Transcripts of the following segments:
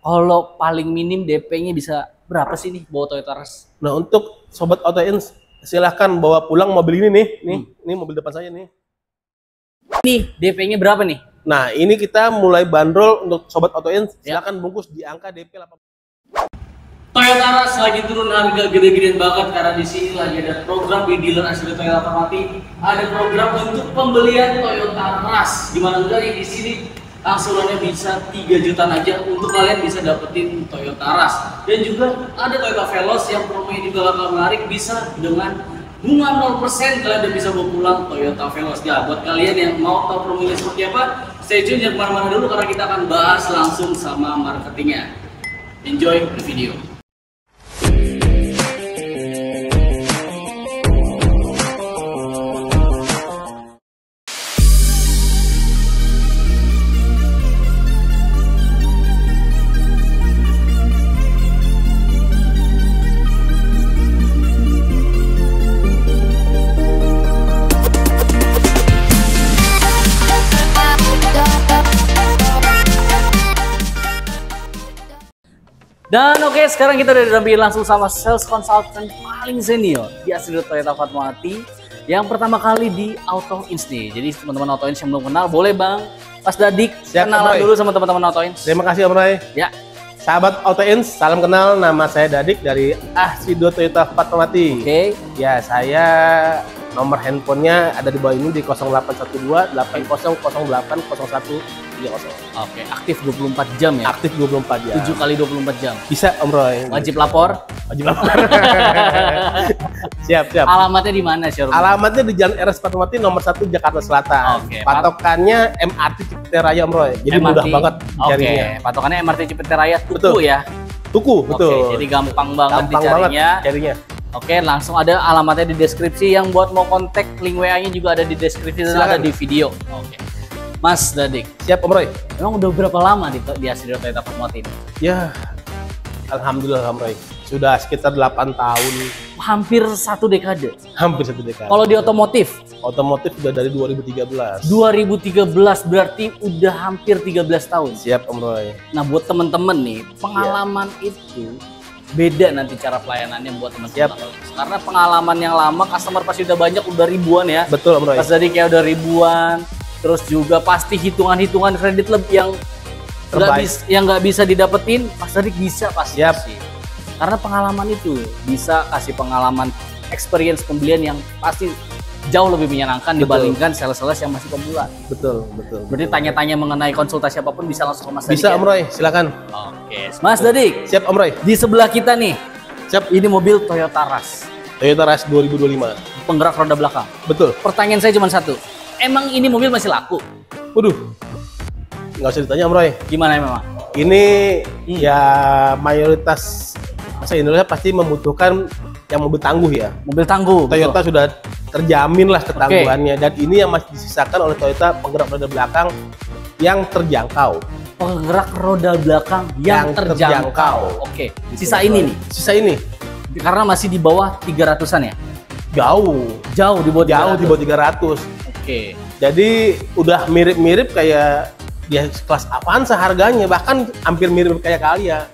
Kalau paling minim DP-nya bisa berapa sih nih bawa Toyota Rush? Nah, untuk sobat AutoIns silahkan bawa pulang mobil ini nih. Ini mobil depan saya nih. Nih, DP-nya berapa nih? Nah, ini kita mulai bandrol untuk sobat AutoIns, silahkan bungkus di angka DP 8. Toyota Rush lagi turun harga gede-gedean banget karena di sini lagi ada program di dealer asli Toyota Mati. Ada program untuk pembelian Toyota Rush. Gimana enggak nih di sini angsurannya bisa 3 jutaan aja untuk kalian bisa dapetin Toyota Rush. Dan juga ada Toyota Veloz yang promonya juga bakal menarik, bisa dengan bunga 0% kalian udah bisa bawa pulang Toyota Veloz. Ya, buat kalian yang mau tahu promonya seperti apa, stay tune jangan kemana-mana dulu karena kita akan bahas langsung sama marketingnya. Enjoy the video. Dan oke, sekarang kita udah didampingi langsung sama sales consultant paling senior di Asri Toyota Fatmawati yang pertama kali di AutoIns nih. Jadi teman-teman AutoIns yang belum kenal, boleh Bang Mas Dadik kenalan dulu sama teman-teman AutoIns. Terima kasih Om Roy. Ya. Sahabat AutoIns, salam kenal, nama saya Dadik dari Asri Toyota Fatmawati. Oke. Ya, saya nomor handphonenya ada di bawah ini di 0812 8008 0130. Oke, aktif 24 jam ya? Aktif 24 jam. 7 kali 24 jam. Bisa Om Roy. Wajib lapor? Wajib lapor. Siap. Alamatnya di mana, showroom? Alamatnya di Jalan RS Fatmawati nomor 1 Jakarta Selatan. Oke. Patokannya MRT Cipete Raya Om Roy. Jadi MRT. mudah banget carinya. Oke, patokannya MRT Cipete Raya Tuku Betul. ya? Tuku, betul. Oke, jadi gampang banget carinya. Oke, langsung ada alamatnya di deskripsi. Yang buat mau kontak, link WA-nya juga ada di deskripsi dan ada di video. Oke. Mas Dadik. Siap Om Roy. Emang udah berapa lama di Asri Toyota Fatmawati ini? Ya, alhamdulillah Om Roy. Sudah sekitar 8 tahun. Hampir 1 dekade. Hampir 1 dekade. Kalau di otomotif? Otomotif sudah dari 2013. 2013 berarti udah hampir 13 tahun. Siap Om Roy. Nah, buat temen-temen nih, pengalaman itu beda nanti cara pelayanannya buat teman-teman. Karena pengalaman yang lama, customer pasti udah banyak, udah ribuan ya. Betul Om Roy. Pas dari kayak udah ribuan, terus juga pasti hitungan-hitungan kredit lebih yang nggak bisa didapetin, Mas Dadik bisa pasti. Siap. Karena pengalaman itu bisa kasih pengalaman experience pembelian yang pasti jauh lebih menyenangkan dibandingkan sales-sales yang masih pemula. Betul. Berarti tanya-tanya mengenai konsultasi apapun bisa langsung ke Mas Dadik. Bisa Om Roy, silakan. Oke, Mas Dadik. Siap Om Roy. Di sebelah kita nih. Siap. Ini mobil Toyota Rush. Toyota Rush 2025. Penggerak roda belakang. Betul. Pertanyaan saya cuma satu. Emang ini mobil masih laku? Waduh. Nggak usah ditanya Om Roy. Gimana memang? Ini ya mayoritas masa Indonesia pasti membutuhkan yang mobil tangguh ya. Mobil tangguh. Toyota sudah terjamin lah ketangguhannya. Dan ini yang masih disisakan oleh Toyota penggerak roda belakang yang terjangkau. Penggerak roda belakang yang terjangkau. Oke. Sisa ini nih. Sisa ini. Karena masih di bawah 300-an ya? Jauh di bawah 300. Oke. Jadi udah mirip-mirip kayak dia kelas Avanza harganya, bahkan hampir mirip kayak Calya.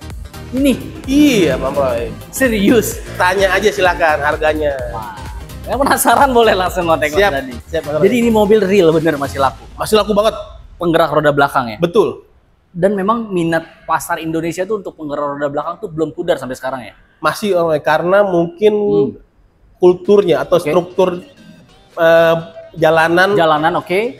Ini? Iya, Bang Roy. Serius? Tanya aja silakan harganya. Wah. Yang penasaran boleh langsung kontak Mas Dadik. Siap, Bang Roy. Jadi ini mobil real bener masih laku? Masih laku banget. Penggerak roda belakang ya? Betul. Dan memang minat pasar Indonesia tuh untuk penggerak roda belakang tuh belum pudar sampai sekarang ya? Masih karena mungkin kulturnya atau struktur jalanan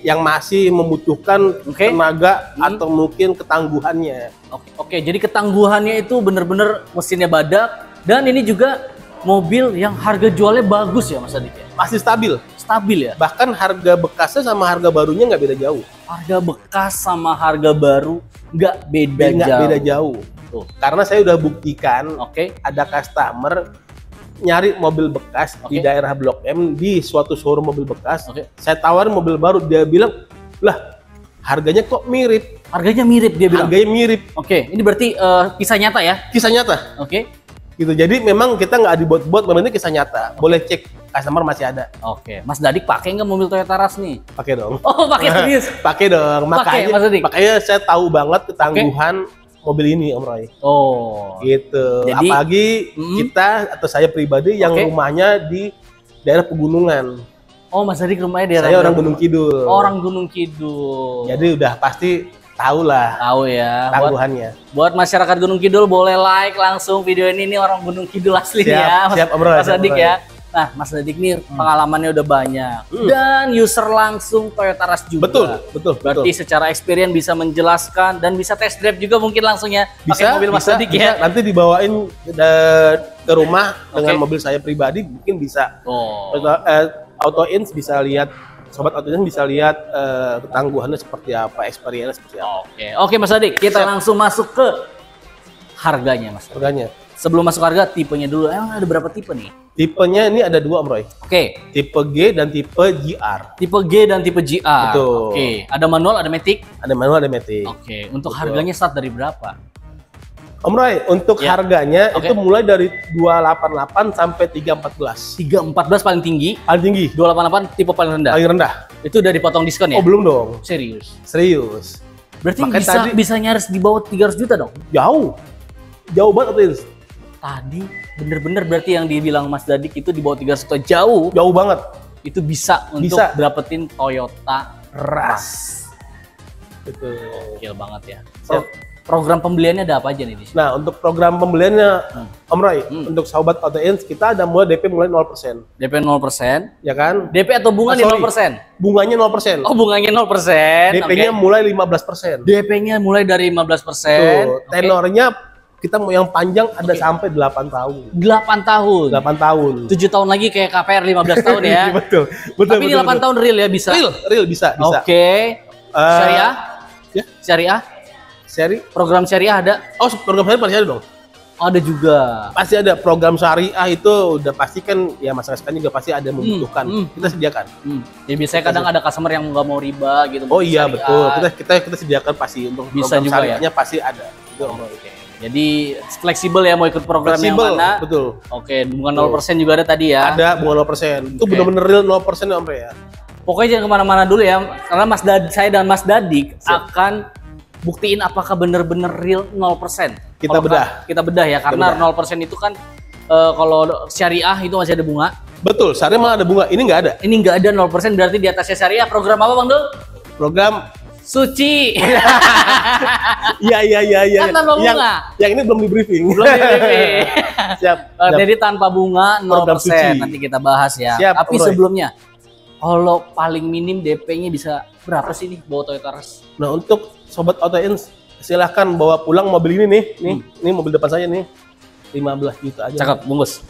yang masih membutuhkan tenaga atau mungkin ketangguhannya. Oke, jadi ketangguhannya itu bener-bener mesinnya badak, dan ini juga mobil yang harga jualnya bagus ya Mas Dadik ya? Masih stabil. Stabil ya? Bahkan harga bekasnya sama harga barunya nggak beda jauh. Harga bekas sama harga baru nggak beda jauh. Tuh. Karena saya udah buktikan, ada customer nyari mobil bekas di daerah Blok M di suatu showroom mobil bekas. Saya tawarin mobil baru, dia bilang, lah harganya kok mirip. Harganya mirip dia bilang? Harganya mirip. Oke, ini berarti kisah nyata ya? Kisah nyata. Oke. Gitu, jadi memang kita nggak dibuat-buat, memang ini kisah nyata. Boleh cek, customer masih ada. Oke, Mas Dadik pakai nggak mobil Toyota Rush nih? Pakai dong. Oh, pakai serius? Pakai dong, makanya saya tahu banget ketangguhan mobil ini Om Roy. Oh. Gitu. Jadi, apalagi kita atau saya pribadi yang rumahnya di daerah pegunungan. Oh, Mas Dadik rumahnya daerah. Saya orang Gunung Kidul. Orang Gunung Kidul. Jadi udah pasti tahu lah. Tahu ya. Tangguhannya. Buat masyarakat Gunung Kidul boleh like langsung video ini orang Gunung Kidul asli ya. Siap Om Roy. Mas Dadik ya. Nah, Mas Dadik nih pengalamannya udah banyak dan user langsung Toyota Rush juga. Betul. Berarti secara experience bisa menjelaskan dan bisa test drive juga mungkin langsung ya pakai mobil Mas Dadik ya. Nanti dibawain ke rumah dengan mobil saya pribadi mungkin bisa. Auto Ins bisa lihat, sobat Auto Ins bisa lihat ketangguhannya seperti apa, experience seperti apa. Oke Mas Dadik, kita langsung masuk ke harganya Mas. Harganya. Sebelum masuk harga, tipenya dulu. Emang ada berapa tipe nih? Tipenya ini ada 2 Om Roy. Tipe G dan tipe GR. Tipe G dan tipe GR. Betul. Ada manual, ada matic? Ada manual, ada matic. Untuk harganya start dari berapa? Om Roy, untuk harganya itu mulai dari 288 sampai 314. 314 paling tinggi. Paling tinggi. 288 tipe paling rendah. Paling rendah. Itu udah dipotong diskon ya? Oh, belum dong. Serius. Berarti bisa nyaris di bawah 300 juta dong? Jauh banget Auto. Tadi bener-bener berarti yang dibilang Mas Dadik itu di bawah 300 juta jauh banget. Itu bisa untuk dapetin Toyota Rush. Betul. Gokil banget ya. Program pembeliannya ada apa aja nih di sini? Nah, untuk program pembeliannya Om Roy, untuk sahabat Auto Ins kita ada DP mulai 0%. DP 0%? Ya kan? DP atau bunga nih 0%? Bunganya 0%. Oh, bunganya 0%. DP-nya mulai 15%. DP-nya mulai dari 15%. Tenornya kita mau yang panjang ada sampai 8 tahun. 8 tahun. 8 tahun. 7 tahun lagi kayak KPR 15 tahun ya. Betul. Tapi ini 8 tahun real ya bisa. Real bisa. Syariah? Ya. Syariah? Program syariah ada? Oh, program syariah pasti ada dong. Ada juga. Pasti ada program syariah itu udah pasti kan ya masyarakat juga pasti ada membutuhkan. Kita sediakan. Ya biasanya kadang ada customer yang nggak mau riba gitu. Oh iya betul. Kita sediakan pasti untuk bisa program juga syariahnya ya? Pasti ada. Jadi fleksibel ya mau ikut program yang mana? Betul. Bunga 0% juga ada tadi ya? Ada bunga 0%. Itu benar-benar real 0% ya Om Roy ya. Pokoknya jangan kemana-mana dulu ya, karena saya dan Mas Dadik akan buktiin apakah benar-benar real 0%. Kita bedah ya, karena 0% itu kan kalau syariah itu masih ada bunga. Betul, syariah malah ada bunga. Ini nggak ada. Ini nggak ada 0%, berarti di atasnya syariah. Program apa Bang Dul? Program suci. Iya. Kan tanpa bunga. Yang ini belum di briefing. Siap. Jadi tanpa bunga 0%. Nanti kita bahas ya. Siap, tapi sebelumnya, kalau paling minim DP-nya bisa berapa sih nih bawa Toyota Rush? Nah, untuk sobat Auto Ins silahkan bawa pulang mobil ini nih. Ini mobil depan saya nih. 15 juta aja. Cakep, bungkus.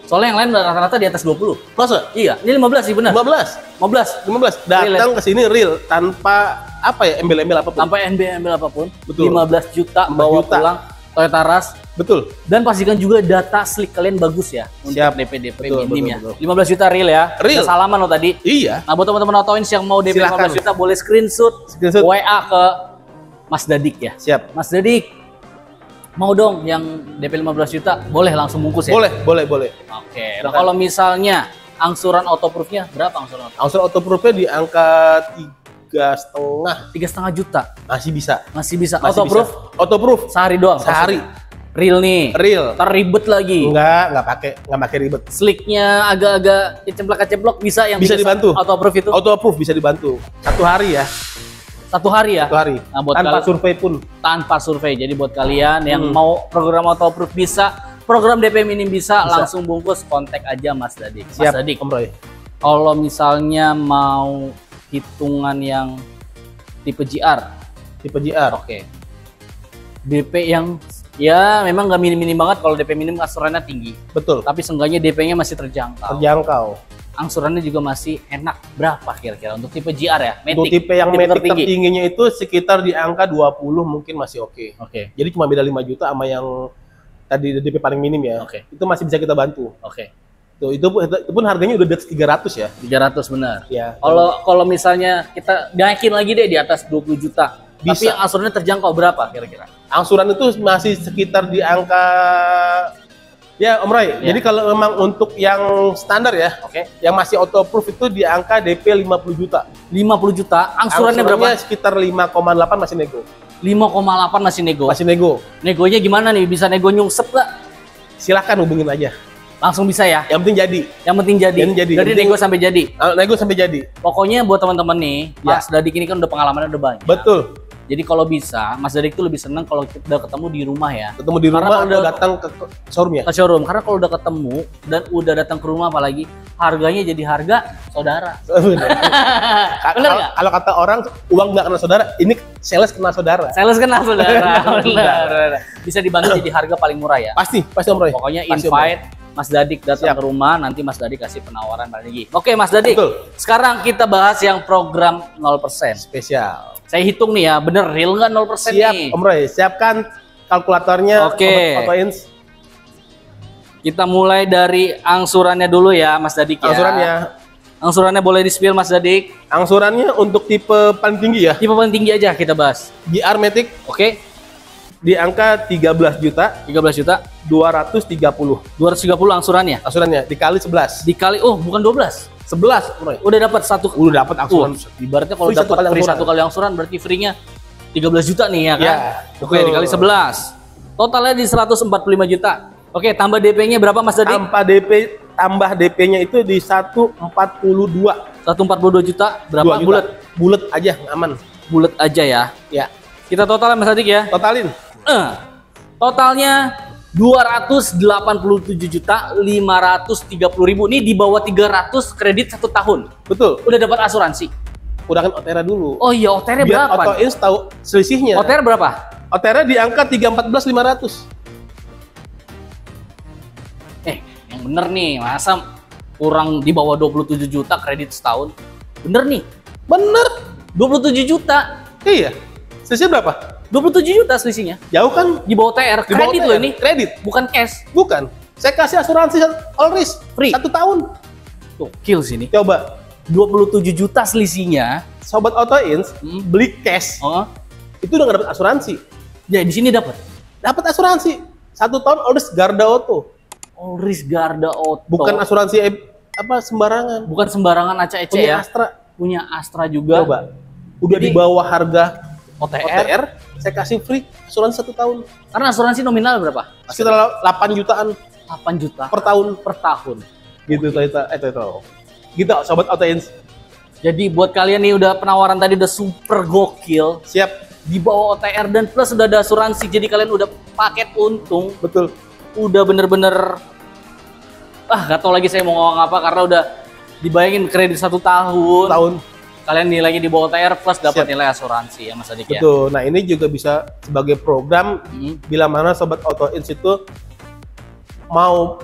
Soalnya yang lain rata-rata di atas 20. Masa? Iya, ini 15 sih benar. 15. Datang ke sini real tanpa apa ya, embel-embel apapun. Tanpa embel-embel apapun. Betul. 15 juta bawa pulang Toyota Rush. Betul. Dan pastikan juga data slik kalian bagus ya untuk DP minim ya. 15 juta real ya. Real. Salaman lo tadi. Iya. Nah, buat teman-teman Auto Ins yang mau DP 15 juta boleh screenshot WA ke Mas Dadik ya. Siap. Mas Dadik, mau dong yang DP 15 juta, boleh langsung bungkus ya? Boleh. Oke. Nah, kalau misalnya angsuran autoproof-nya berapa angsuran autoproof? Angsuran autoproof-nya di angka 3,5 juta. Masih bisa. Autoproof sehari doang. Sehari. Real nih. Terribet lagi. Nggak pakai ribet. Slicknya agak-agak keceplok bisa yang bisa dibantu. Autoproof itu? Autoproof bisa dibantu. 1 hari ya. 1 hari ya? 1 hari. Nah, buat tanpa survei pun. Tanpa survei. Jadi buat kalian yang mau program autoproof bisa, program DP minim bisa, langsung bungkus, kontak aja Mas Dadik. Siap, Mas Dadik. Om Roy. Kalau misalnya mau hitungan yang tipe GR. Oke. DP yang ya memang nggak minim-minim banget, kalau DP minim angsurannya tinggi. Betul. Tapi seenggaknya DP-nya masih terjangkau. Angsurannya juga masih enak. Berapa kira-kira untuk tipe GR ya? Untuk tipe yang Matic tertingginya itu sekitar di angka 20 mungkin masih oke. Jadi cuma beda 5 juta sama yang tadi DP paling minim ya. Itu masih bisa kita bantu. Tuh, itu pun harganya udah di atas 300 ya. 300 benar. Ya. Kalau misalnya kita naikin lagi deh di atas 20 juta. Bisa. Tapi yang angsurannya terjangkau berapa kira-kira? Angsuran itu masih sekitar di angka ya Om Roy. Jadi kalau memang untuk yang standar ya, yang masih autoproof itu di angka DP 50 juta. 50 juta, angsurannya berapa? Sekitar 5,8 masih nego. 5,8 masih nego. Masih nego. Negonya gimana nih? Bisa nego nyungsep nggak? Silakan hubungin aja. Langsung bisa ya? Yang penting jadi. Yang penting jadi. Jadi nego sampai jadi. Nego sampai jadi. Pokoknya buat teman-teman nih, Mas Dadik ini kan udah pengalamannya udah banyak. Betul. Jadi kalau bisa, Mas Dadik tuh lebih seneng kalau kita udah ketemu di rumah ya. Ketemu di rumah, udah datang ke showroom ya? Ke showroom. Karena kalau udah ketemu dan udah datang ke rumah apalagi, harganya jadi harga saudara. Bener nggak? Kalau kata orang, uang nggak kenal saudara, ini sales kenal saudara. Sales kenal saudara. Benar. Bisa dibantu jadi harga paling murah ya? Pasti Om Roy. Pokoknya invite Mas Dadik datang ke rumah, nanti Mas Dadik kasih penawaran lagi. Oke Mas Dadik, sekarang kita bahas yang program 0%. Spesial. Saya hitung nih ya, bener real nggak 0% Siap, nih? Om Roy, siapkan kalkulatornya. Oke. Kita mulai dari angsurannya dulu ya Mas Dadik ya. Angsurannya boleh di-spill Mas Dadik. Angsurannya untuk tipe paling tinggi ya? Tipe paling tinggi aja kita bahas. GR Matic. Oke. Di angka 13 juta. 13 juta. 230. 230 angsurannya? Angsurannya, dikali 11. Dikali, oh bukan 12. 11, Roy. Udah dapat satu. Udah dapat angsuran. Ibaratnya kalau dapat free satu kali angsuran berarti free-nya 13 juta nih ya kan? Ya, oke, dikali 11. Totalnya di 145 juta. Oke, tambah DP-nya berapa Mas Dadik? Tambah DP-nya itu di 142. 142 juta berapa? Bulat. Bulat aja, aman. Bulat aja ya. Ya. Kita totalnya Mas Dadik ya. Totalin. Totalnya 287.530.000. Ini di bawah 300 kredit 1 tahun. Betul. Udah dapat asuransi. Udah kan OTR dulu. Oh iya, OTR berapa? Biar Auto-Ins tahu selisihnya. OTR berapa? OTR di angka 314.500. Yang bener nih, masa kurang di bawah 27 juta kredit setahun? Bener nih? Bener. 27 juta. Iya. Selisihnya berapa? 27 juta selisihnya. Jauh kan? Di bawah TR. Kredit loh ini. Kredit. Bukan cash. Bukan. Saya kasih asuransi all risk. Free. 1 tahun. Tuh, kill sini. Coba. 27 juta selisihnya. Sobat Auto-Ins beli cash. Itu udah nggak dapat asuransi. Ya, di sini dapat. Dapat asuransi. 1 tahun all risk Garda Auto. All risk Garda Auto. Bukan asuransi sembarangan. Bukan sembarangan acak-ece ya. Astra. Punya Astra juga. Coba. Udah di bawah harga OTR, saya kasih free asuransi 1 tahun. Karena asuransi nominal berapa? Sekitar 8 jutaan. 8 juta per tahun. Per tahun. Gitu Toyota. Gitu Sobat Auto-Ins. Jadi buat kalian nih udah penawaran tadi udah super gokil. Siap. Di bawah OTR dan plus udah ada asuransi. Jadi kalian udah paket untung. Betul. Udah bener-bener gak tau lagi saya mau ngomong apa karena udah dibayangin kredit 1 tahun. Kalian nilainya di bawah OTR plus dapat nilai asuransi ya Mas Dadik ya. Betul. Nah ini juga bisa sebagai program bila mana Sobat Auto-Ins itu mau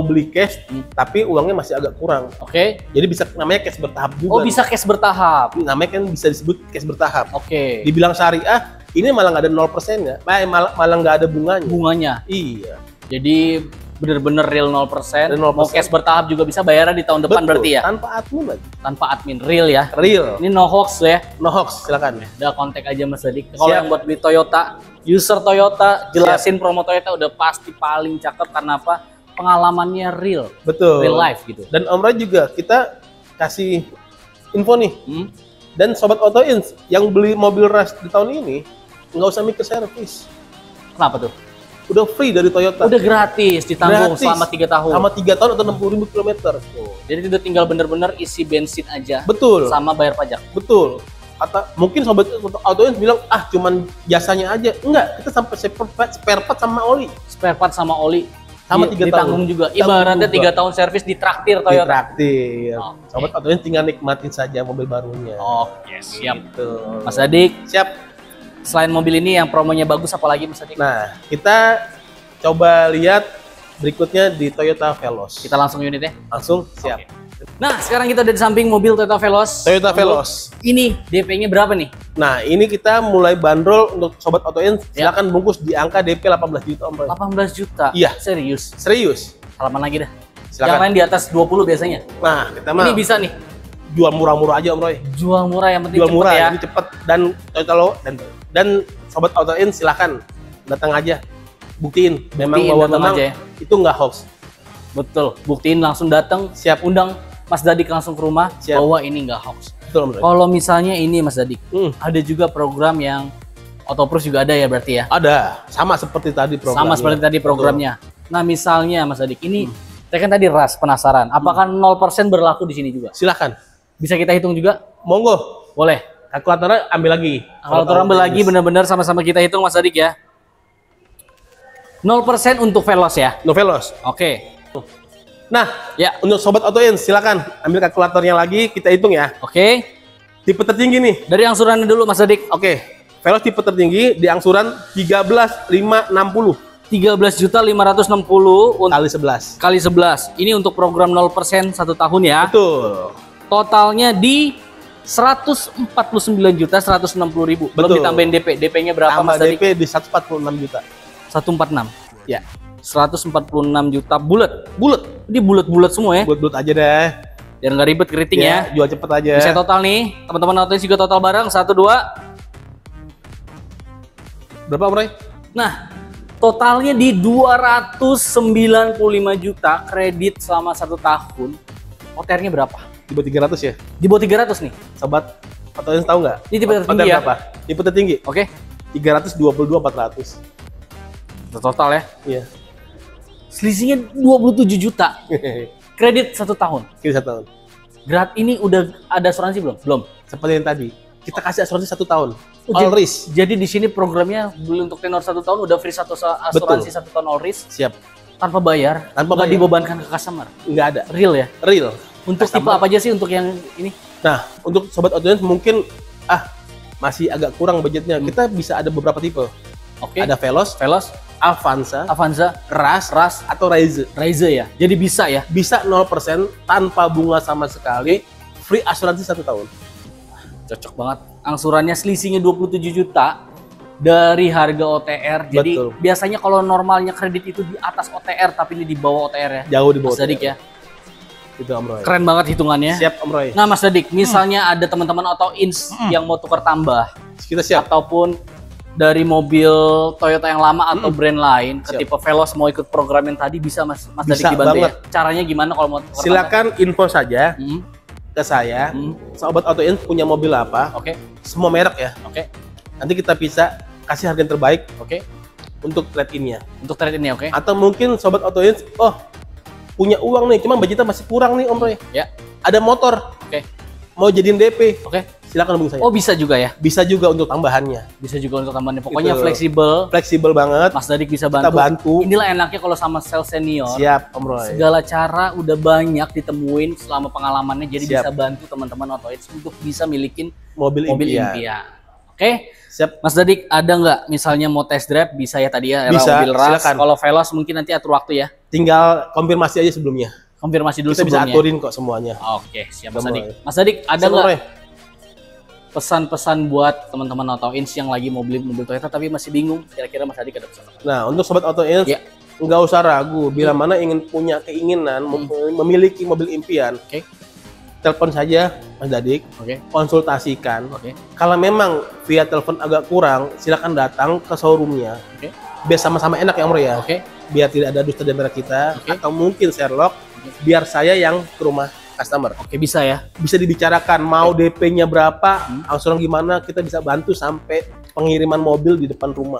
beli cash tapi uangnya masih agak kurang. Oke. Jadi bisa namanya cash bertahap juga. Oh bisa cash bertahap. Namanya kan bisa disebut cash bertahap. Oke. Dibilang syariah ini malah nggak ada 0%-nya. Malah nggak ada bunganya. Iya. Jadi bener-bener real 0%. Mau cash bertahap juga bisa bayarnya di tahun depan. Betul, berarti ya? Tanpa admin lagi. Tanpa admin, real ya? Real. Ini no hoax ya? No hoax, silakan. Udah kontak aja Mas Dadik. Kalau yang buat beli Toyota, user Toyota, jelasin promo Toyota udah pasti paling cakep karena apa? Pengalamannya real. Betul. Real life gitu. Dan Om Roy juga kita kasih info nih. Dan Sobat Auto-Ins yang beli mobil Rush di tahun ini nggak usah mikir servis. Kenapa tuh? Udah free dari Toyota. Udah gratis, ditanggung selama 3 tahun. Selama 3 tahun atau 60.000 km. Jadi udah tinggal bener-bener isi bensin aja. Betul. Sama bayar pajak. Betul. Atau mungkin Sobat Auto-Ins bilang, cuman jasanya aja. Enggak, kita sampai spare part sama oli. Spare part sama oli. Sama 3 tahun. Ditanggung juga. Ibaratnya 3 tahun servis ditraktir Toyota. Ditraktir. Sobat Auto-Ins tinggal nikmatin saja mobil barunya. Oke, siap. Gitu. Mas Dadik. Siap. Selain mobil ini yang promonya bagus apalagi Mas Dadik? Nah, kita coba lihat berikutnya di Toyota Veloz. Kita langsung unit ya? Langsung, siap. Nah, sekarang kita udah di samping mobil Toyota Veloz. Toyota Veloz. Ini DP-nya berapa nih? Nah, ini kita mulai bandrol untuk Sobat Auto-Ins. Silakan bungkus di angka DP 18 juta Om Roy. 18 juta? Iya. Serius? Serius. Halaman lagi dah. Silakan. Yang lain di atas 20 biasanya. Nah, kita mah ini bisa nih. Jual murah-murah aja Om Roy. Jual murah yang penting jual murah ya. Ini cepet dan Toyota lo dan Sobat Auto-Ins silakan datang aja. Buktiin memang bahwa memang aja ya. Itu nggak hoax. Betul. Buktiin langsung datang. Siap. Undang Mas Dadik langsung ke rumah. Siap. Bahwa ini nggak hoax. Betul, Om Roy. Kalau misalnya ini Mas Dadik, ada juga program yang Autoproof juga ada ya berarti ya? Ada, sama seperti tadi programnya. Sama seperti tadi programnya. Nah misalnya Mas Dadik, ini saya kan tadi penasaran, apakah 0% berlaku di sini juga? Silakan. Bisa kita hitung juga? Monggo. Boleh. Kalkulatornya ambil lagi. Kalau ambil lagi benar-benar sama-sama kita hitung Mas Dadik ya. 0% untuk Veloz ya? No Veloz. Oke. Nah, Ya. untuk Sobat Autoins, silakan ambil kalkulatornya lagi, kita hitung ya. Oke. Tipe tertinggi nih. Dari angsurannya dulu Mas Dadik. Oke. Veloz tipe tertinggi di angsuran 13.560 13.560 untuk kali 11. kali 11. Ini untuk program 0% 1 tahun ya. Betul. Totalnya di 149.160.000. Belum Betul. ditambahin DP. DP-nya berapa Tambah Mas Dadik? DP di 146 juta. 146. Ya. 146 juta bulat. Bulat. Ini bulat-bulat semua ya. Bulat-bulat aja deh. Biar nggak ribet keriting ya. Jual cepet aja. Bisa total nih. Teman-teman Autoins juga total bareng 1 2. Berapa, Om Roy? Nah, totalnya di 295 juta kredit selama 1 tahun. OTR-nya berapa? Di bawah 300 ya. Di bawah 300 nih. Sobat Autoins tahu nggak? Ini tipe tertinggi ya? Berapa? Tipe tertinggi. Oke. 322.400. Total ya. Iya. Selisihnya 27 juta. Kredit 1 tahun. Kira 1 tahun. Grad ini udah ada asuransi belum? Belum. Seperti yang tadi. Kita kasih asuransi 1 tahun. Oh, All risk. Jadi di sini programnya beli untuk tenor 1 tahun udah free asuransi 1 tahun all risk Siap. tanpa bayar, Tanpa nggak bayar. dibebankan ke customer. Nggak ada. Real ya. Real. Untuk tipe Customer. apa aja sih untuk yang ini? Nah, untuk Sobat Autoins mungkin masih agak kurang budgetnya. Kita bisa ada beberapa tipe. Oke. Ada Veloz, Veloz, Avanza, Avanza, Ras, atau Raize. Raize ya. Jadi bisa ya. Bisa 0% tanpa bunga sama sekali, free asuransi 1 tahun. Cocok banget. Angsurannya selisihnya 27 juta dari harga OTR. Jadi Betul. biasanya kalau normalnya kredit itu di atas OTR tapi ini di bawah OTR ya. Jauh di bawah. Mas Dadik ya. Itu Om Roy. Keren banget hitungannya. Siap Om Roy. Nah Mas Dadik, misalnya ada teman-teman Autoins yang mau tukar tambah Kita siap. ataupun dari mobil Toyota yang lama atau brand lain ke Siap. tipe Veloz mau ikut program yang tadi bisa Mas Dadik Bisa dibantu banget. ya. Caranya gimana kalau mau tukar Silakan info saja tambah? ke saya. Sobat Autoins punya mobil apa? Oke. Semua merek ya. Oke. Nanti kita bisa kasih harga yang terbaik Oke. untuk trade-in-nya. Untuk trade ini oke. Atau mungkin Sobat Autoins, punya uang nih, cuma budgetnya masih kurang nih Om Roy. Ya. Ada motor, Oke. mau jadiin DP, Oke. silakan hubungi saya. Oh bisa juga ya. Bisa juga untuk tambahannya. Bisa juga untuk tambahannya. Pokoknya Gitu. fleksibel. Fleksibel banget. Mas Dadik bisa Kita bantu. Inilah enaknya kalau sama sales senior. Siap Om Roy. Segala cara udah banyak ditemuin selama pengalamannya, jadi Siap. bisa bantu teman-teman Autoins untuk bisa milikin Mobil mobil impian. impian. Oke, Siap. Mas Dadik ada nggak misalnya mau test drive bisa ya tadi ya, era Bisa, mobil ras. silakan. Kalau Veloz mungkin nanti atur waktu ya. Tinggal konfirmasi aja sebelumnya. Konfirmasi dulu Kita bisa sebelumnya. aturin kok semuanya. Oke, siap Mas Siap, Dadik. Roy. Mas Dadik ada Siap, nggak Roy. pesan-pesan buat teman-teman Autoins yang lagi mau beli mobil Toyota tapi masih bingung? Kira-kira Mas Dadik ada pesan apa? Nah, untuk Sobat Autoins, Ya. nggak usah ragu. Bila mana ingin punya keinginan memiliki mobil impian, Oke, telepon saja Mas Dadik, oke, konsultasikan. oke, Kalau memang via telepon agak kurang, silakan datang ke showroomnya. oke, Biar sama-sama enak ya Om Roy ya. oke. Biar tidak ada dusta di antara kita. Oke. Atau mungkin Sherlock, biar saya yang ke rumah customer. Oke, bisa ya. Bisa dibicarakan mau DP-nya berapa, angsuran gimana, kita bisa bantu sampai pengiriman mobil di depan rumah.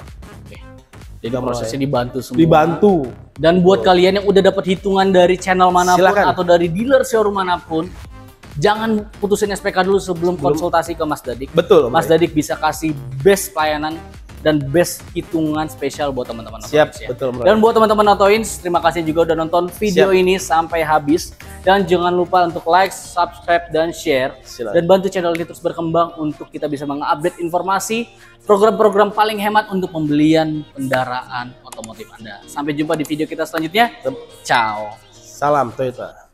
Jadi Udah prosesnya dibantu semua. Dibantu. Dan buat kalian yang udah dapat hitungan dari channel manapun Silakan. atau dari dealer showroom manapun, jangan putusin SPK dulu sebelum konsultasi ke Mas Dadik. Betul Om Mas Roy. Dadik bisa kasih best pelayanan dan best hitungan spesial buat teman-teman Siap, Autoins ya. betul Om Roy. Dan buat teman-teman Autoins, terima kasih juga udah nonton video Siap. ini sampai habis. Dan jangan lupa untuk like, subscribe, dan share. Silakan. Dan bantu channel ini terus berkembang untuk kita bisa mengupdate informasi program-program paling hemat untuk pembelian kendaraan otomotif Anda. Sampai jumpa di video kita selanjutnya. Ciao. Salam Toyota.